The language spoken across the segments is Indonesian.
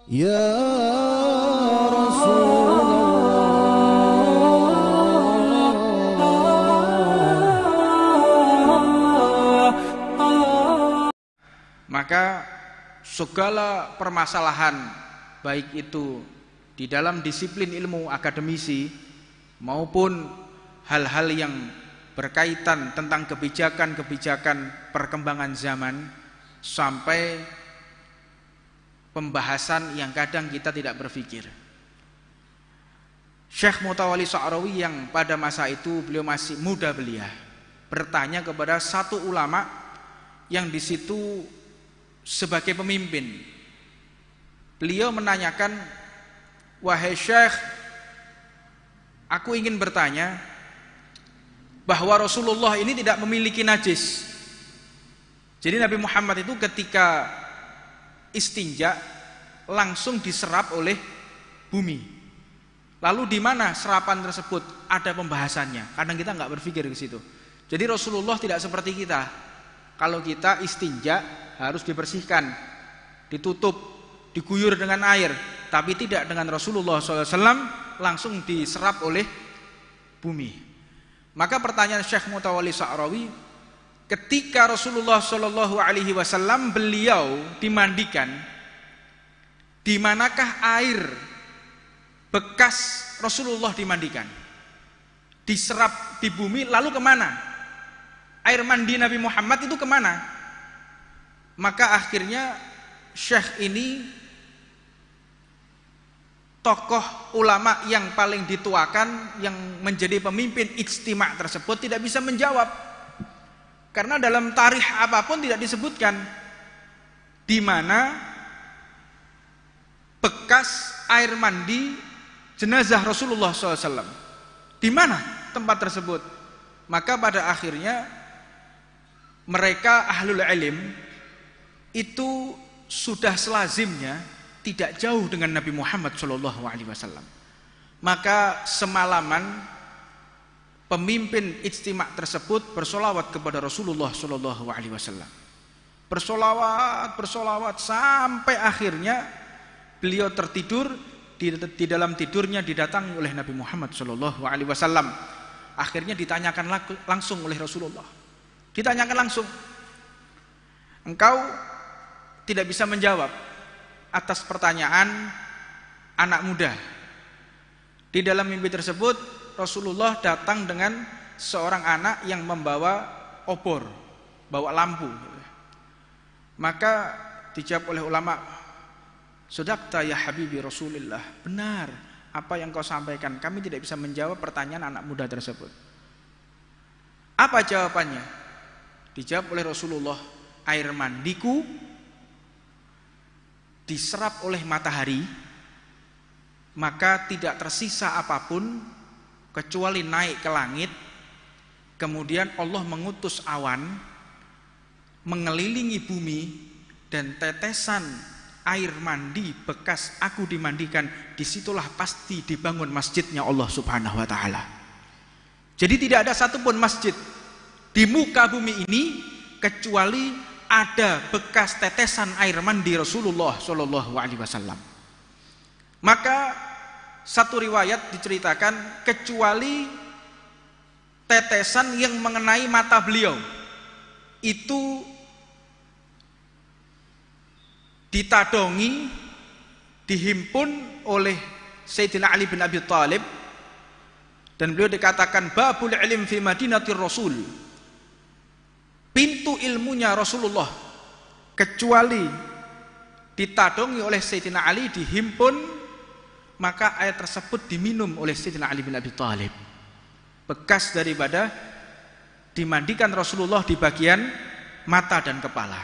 Ya Rasulullah. Maka segala permasalahan, baik itu di dalam disiplin ilmu akademisi maupun hal-hal yang berkaitan tentang kebijakan-kebijakan perkembangan zaman, sampai pembahasan yang kadang kita tidak berpikir. Syekh Mutawalli Sya'rawi yang pada masa itu beliau masih muda belia, bertanya kepada satu ulama yang di situ sebagai pemimpin. Beliau menanyakan, "Wahai Syekh, aku ingin bertanya bahwa Rasulullah ini tidak memiliki najis." Jadi Nabi Muhammad itu ketika istinja langsung diserap oleh bumi. Lalu di mana serapan tersebut? Ada pembahasannya. Kadang kita nggak berpikir ke situ. Jadi Rasulullah tidak seperti kita. Kalau kita istinja harus dibersihkan, ditutup, diguyur dengan air. Tapi tidak dengan Rasulullah SAW, langsung diserap oleh bumi. Maka pertanyaan Syekh Mutawalli Sya'rawi, ketika Rasulullah SAW beliau dimandikan, di manakah air bekas Rasulullah dimandikan? Diserap di bumi, lalu kemana? Air mandi Nabi Muhammad itu kemana? Maka akhirnya Syekh ini, tokoh ulama yang paling dituakan, yang menjadi pemimpin ijtima' tersebut, tidak bisa menjawab. Karena dalam tarikh apapun tidak disebutkan di mana bekas air mandi jenazah Rasulullah SAW. Di mana tempat tersebut? Maka pada akhirnya mereka ahlul ilm itu sudah selazimnya tidak jauh dengan Nabi Muhammad SAW. Maka semalaman pemimpin ijtima' tersebut bersolawat kepada Rasulullah SAW. Bersolawat sampai akhirnya beliau tertidur. Di dalam tidurnya didatangi oleh Nabi Muhammad SAW. Akhirnya ditanyakan langsung oleh Rasulullah. Ditanyakan langsung. Engkau tidak bisa menjawab atas pertanyaan anak muda. Di dalam mimpi tersebut Rasulullah datang dengan seorang anak yang membawa obor, bawa lampu. Maka dijawab oleh ulama, "Sadaqta ya habibi Rasulillah." Benar apa yang kau sampaikan. Kami tidak bisa menjawab pertanyaan anak muda tersebut. Apa jawabannya? Dijawab oleh Rasulullah, "Air mandiku diserap oleh matahari, maka tidak tersisa apapun kecuali naik ke langit. Kemudian Allah mengutus awan mengelilingi bumi, dan tetesan air mandi bekas aku dimandikan, disitulah pasti dibangun masjidnya Allah Subhanahu wa ta'ala." Jadi tidak ada satupun masjid di muka bumi ini kecuali ada bekas tetesan air mandi Rasulullah SAW. Maka satu riwayat diceritakan, kecuali tetesan yang mengenai mata beliau itu ditadongi, dihimpun oleh Sayyidina Ali bin Abi Thalib, dan beliau dikatakan babul ilm fi madinatir Rasul, pintu ilmunya Rasulullah. Kecuali ditadongi oleh Sayyidina Ali, dihimpun, maka air tersebut diminum oleh Sayyidina Ali bin Abi Thalib, bekas daripada dimandikan Rasulullah di bagian mata dan kepala.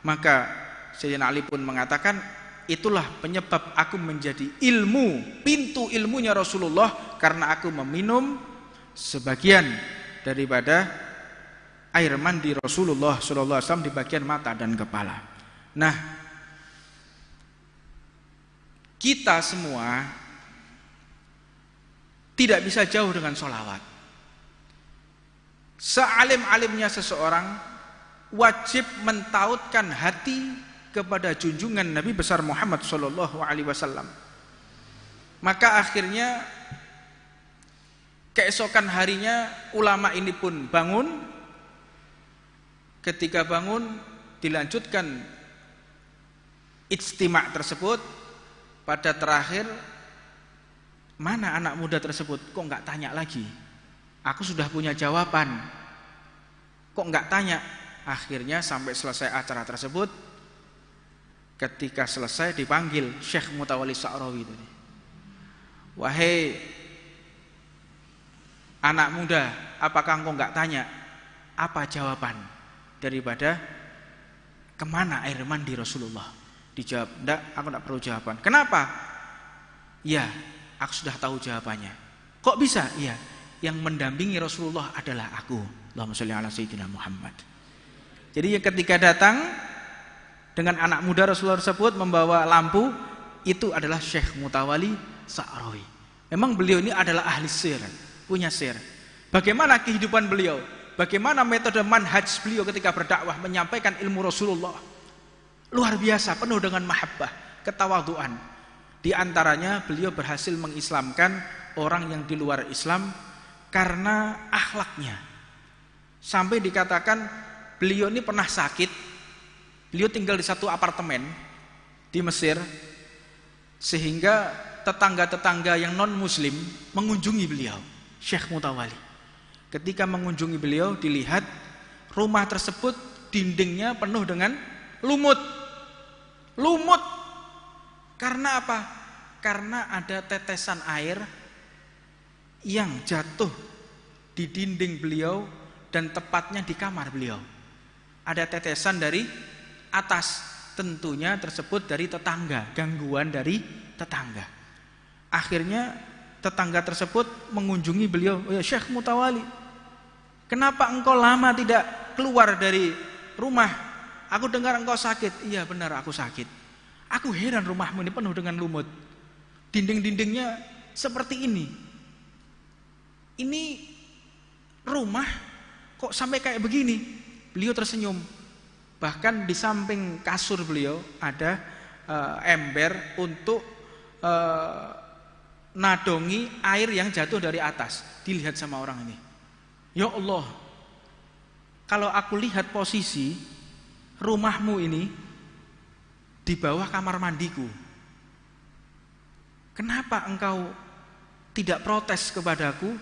Maka Sayyidina Ali pun mengatakan, itulah penyebab aku menjadi ilmu, pintu ilmunya Rasulullah, karena aku meminum sebagian daripada air mandi Rasulullah SAW di bagian mata dan kepala. Nah, kita semua tidak bisa jauh dengan sholawat. Sealim-alimnya seseorang wajib mentautkan hati kepada junjungan Nabi besar Muhammad sallallahu alaihi wasallam. Maka akhirnya keesokan harinya ulama ini pun bangun. Ketika bangun dilanjutkan ijtima' tersebut. Pada terakhir, mana anak muda tersebut? Kok nggak tanya lagi? Aku sudah punya jawaban. Kok nggak tanya? Akhirnya sampai selesai acara tersebut, ketika selesai dipanggil Syekh Mutawalli Sa'rawi tadi. Wahai anak muda, apakah engkau nggak tanya apa jawaban daripada kemana air mandi Rasulullah? Dijawab, enggak, aku enggak perlu jawaban. Kenapa? Ya, aku sudah tahu jawabannya. Kok bisa? Ya, yang mendampingi Rasulullah adalah aku. Allahumma sholli ala sayyidina Muhammad. Jadi ketika datang dengan anak muda Rasulullah tersebut membawa lampu, itu adalah Syekh Mutawalli Sa'rawi. Memang beliau ini adalah ahli sir, punya sir. Bagaimana kehidupan beliau? Bagaimana metode manhaj beliau ketika berdakwah menyampaikan ilmu Rasulullah? Luar biasa, penuh dengan mahabbah, ketawaduan. Di antaranya beliau berhasil mengislamkan orang yang di luar Islam karena akhlaknya. Sampai dikatakan beliau ini pernah sakit. Beliau tinggal di satu apartemen di Mesir, sehingga tetangga-tetangga yang non muslim mengunjungi beliau, Syekh Mutawalli. Ketika mengunjungi beliau, dilihat rumah tersebut dindingnya penuh dengan lumut. Karena apa? Karena ada tetesan air yang jatuh di dinding beliau dan tepatnya di kamar beliau. Ada tetesan dari atas, tentunya tersebut dari tetangga, gangguan dari tetangga. Akhirnya tetangga tersebut mengunjungi beliau, "Oh ya Syekh Mutawalli, kenapa engkau lama tidak keluar dari rumah? Aku dengar engkau sakit." "Iya benar, aku sakit. Aku heran rumahmu ini penuh dengan lumut. Dinding-dindingnya seperti ini. Ini rumah kok sampai kayak begini?" Beliau tersenyum. Bahkan di samping kasur beliau ada ember untuk nadongi air yang jatuh dari atas. Dilihat sama orang ini. Ya Allah, kalau aku lihat posisi rumahmu ini di bawah kamar mandiku, kenapa engkau tidak protes kepadaku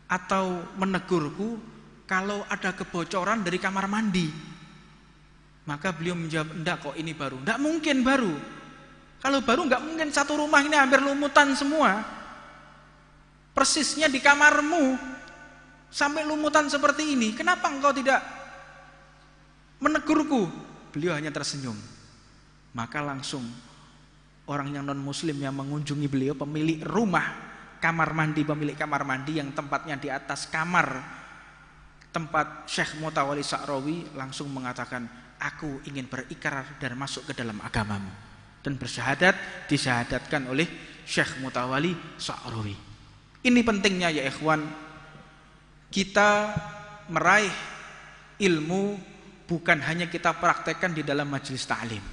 atau menegurku kalau ada kebocoran dari kamar mandi? Maka beliau menjawab, enggak kok, ini baru. Enggak mungkin baru. Kalau baru enggak mungkin, satu rumah ini hampir lumutan semua. Persisnya di kamarmu sampai lumutan seperti ini. Kenapa engkau tidak menegurku? Beliau hanya tersenyum. Maka langsung orang yang non muslim yang mengunjungi beliau, pemilik rumah kamar mandi, pemilik kamar mandi yang tempatnya di atas kamar tempat Syekh Mutawalli Sa'rawi, langsung mengatakan, "Aku ingin berikrar dan masuk ke dalam agamamu." Dan bersyahadat, disyahadatkan oleh Syekh Mutawalli Sa'rawi. Ini pentingnya ya ikhwan, kita meraih ilmu bukan hanya kita praktekkan di dalam majelis ta'lim.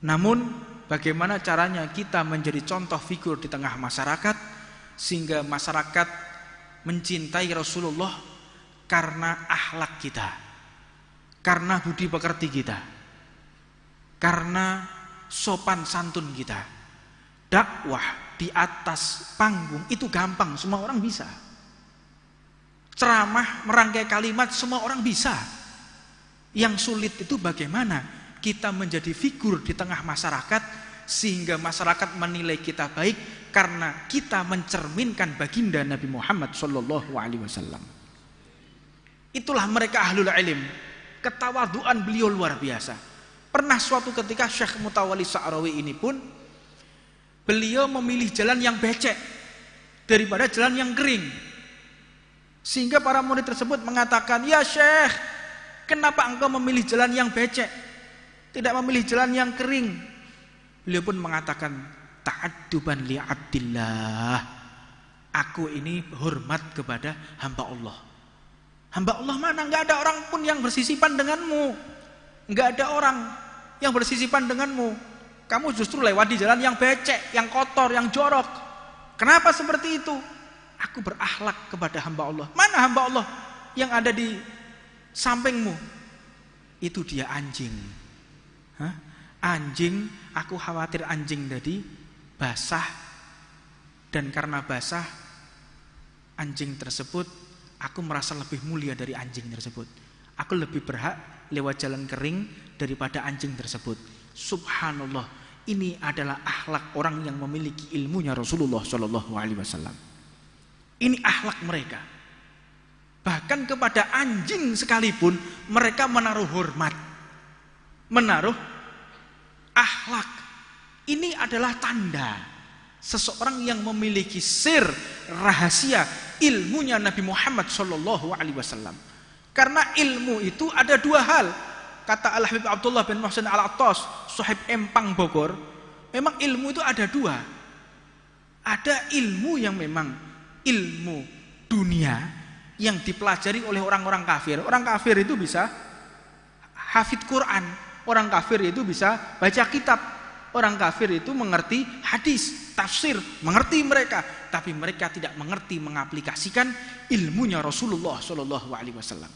Namun bagaimana caranya kita menjadi contoh figur di tengah masyarakat, sehingga masyarakat mencintai Rasulullah karena akhlak kita, karena budi pekerti kita, karena sopan santun kita. Dakwah di atas panggung itu gampang, semua orang bisa. Ceramah, merangkai kalimat, semua orang bisa. Yang sulit itu bagaimana kita menjadi figur di tengah masyarakat sehingga masyarakat menilai kita baik karena kita mencerminkan baginda Nabi Muhammad SAW. Itulah mereka ahlul ilm. Ketawaduan beliau luar biasa. Pernah suatu ketika Syekh Mutawalli Sa'rawi ini pun beliau memilih jalan yang becek daripada jalan yang kering. Sehingga para murid tersebut mengatakan, "Ya Syekh, kenapa engkau memilih jalan yang becek, tidak memilih jalan yang kering?" Beliau pun mengatakan, "Ta'adduban li abdillah. Aku ini hormat kepada hamba Allah." Hamba Allah mana? Enggak ada orang pun yang bersisipan denganmu. Enggak ada orang. yang bersisipan denganmu. Kamu justru lewat di jalan yang becek, yang kotor, yang jorok. Kenapa seperti itu? Aku berakhlak kepada hamba Allah. Mana hamba Allah yang ada di sampingmu? Itu dia anjing. Hah? Anjing, aku khawatir anjing tadi basah, dan karena basah anjing tersebut, aku merasa lebih mulia dari anjing tersebut. Aku lebih berhak lewat jalan kering daripada anjing tersebut. Subhanallah, ini adalah akhlak orang yang memiliki ilmunya Rasulullah Shallallahu Alaihi Wasallam. Ini akhlak mereka. Bahkan kepada anjing sekalipun mereka menaruh hormat, menaruh akhlak. Ini adalah tanda seseorang yang memiliki sir rahasia ilmunya Nabi Muhammad Shallallahu Alaihi Wasallam. Karena ilmu itu ada dua hal. Kata Al-Habib Abdullah bin Muhsin Al-Attas, Sahib Empang Bogor, memang ilmu itu ada dua. Ada ilmu yang memang ilmu dunia yang dipelajari oleh orang-orang kafir. Orang kafir itu bisa hafid Quran, orang kafir itu bisa baca kitab, orang kafir itu mengerti hadis, tafsir, mengerti mereka, tapi mereka tidak mengerti mengaplikasikan ilmunya Rasulullah Shallallahu Alaihi Wasallam.